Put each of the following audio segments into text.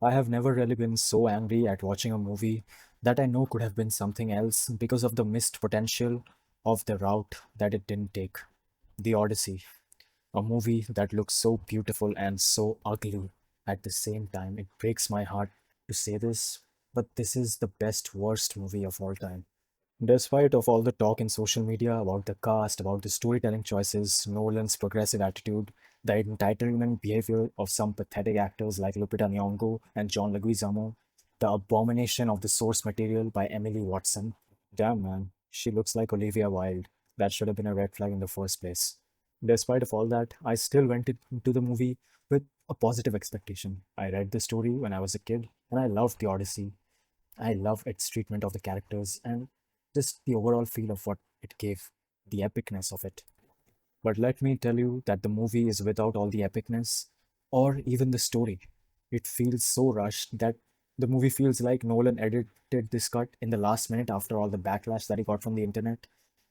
I have never really been so angry at watching a movie that I know could have been something else because of the missed potential of the route that it didn't take. The Odyssey, a movie that looks so beautiful and so ugly at the same time. It breaks my heart to say this, but this is the best worst movie of all time. Despite of all the talk in social media about the cast, about the storytelling choices, Nolan's progressive attitude, the entitlement behavior of some pathetic actors like Lupita Nyong'o and John Leguizamo, the abomination of the source material by Emily Watson. Damn man, she looks like Olivia Wilde. That should have been a red flag in the first place. Despite of all that, I still went into the movie with a positive expectation. I read the story when I was a kid, and I loved the Odyssey. I love its treatment of the characters and just the overall feel of what it gave, the epicness of it. But let me tell you that the movie is without all the epicness or even the story. It feels so rushed that the movie feels like Nolan edited this cut in the last minute after all the backlash that he got from the internet.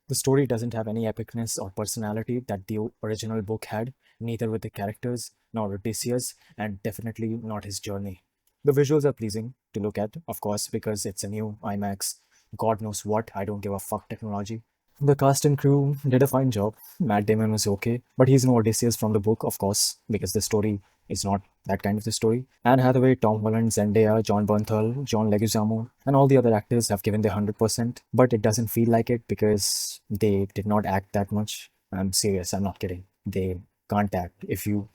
The story doesn't have any epicness or personality that the original book had, neither with the characters nor Odysseus, and definitely not his journey. The visuals are pleasing to look at, of course, because it's a new IMAX, God knows what, I don't give a fuck technology. The cast and crew did a fine job. Matt Damon was okay, but he's no Odysseus from the book, of course, because the story is not that kind of the story. Anne Hathaway, Tom Holland, Zendaya, John Bernthal, John Leguizamo, and all the other actors have given their 100%, but it doesn't feel like it because they did not act that much. I'm serious, I'm not kidding. They can't act. If you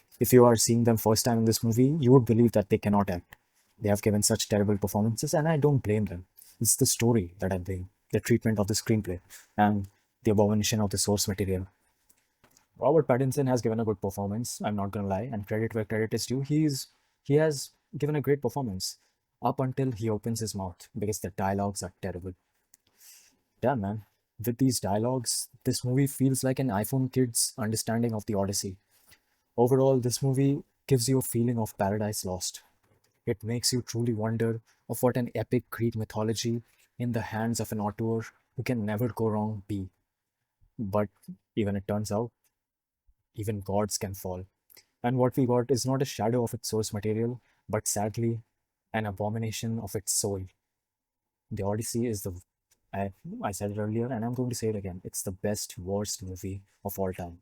are seeing them first time in this movie, you would believe that they cannot act. They have given such terrible performances, and I don't blame them. It's the story that I blame, the treatment of the screenplay, and the abomination of the source material. Robert Pattinson has given a good performance. I'm not gonna lie, and credit where credit is due. He has given a great performance up until he opens his mouth because the dialogues are terrible. Damn man, with these dialogues, this movie feels like an iPhone kid's understanding of the Odyssey. Overall, this movie gives you a feeling of paradise lost. It makes you truly wonder of what an epic Greek mythology in the hands of an auteur who can never go wrong be. But even it turns out, even gods can fall. And what we got is not a shadow of its source material, but sadly, an abomination of its soul. The Odyssey is I, I said it earlier, and I'm going to say it again. It's the best, worst movie of all time.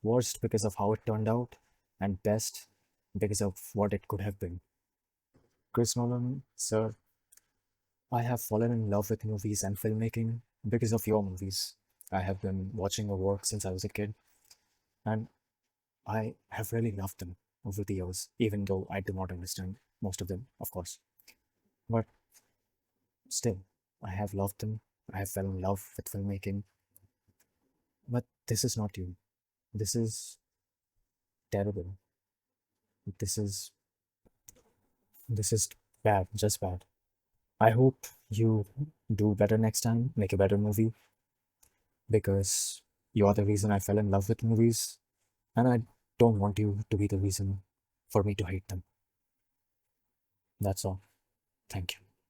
Worst because of how it turned out, and best because of what it could have been. Chris Nolan, sir, I have fallen in love with movies and filmmaking because of your movies. I have been watching your work since I was a kid, and I have really loved them over the years, even though I do not understand most of them, of course. But still, I have loved them. I have fell in love with filmmaking. But this is not you. This is terrible. This is this is bad, just bad. I hope you do better next time, make a better movie, because you are the reason I fell in love with movies, and I don't want you to be the reason for me to hate them. That's all. Thank you.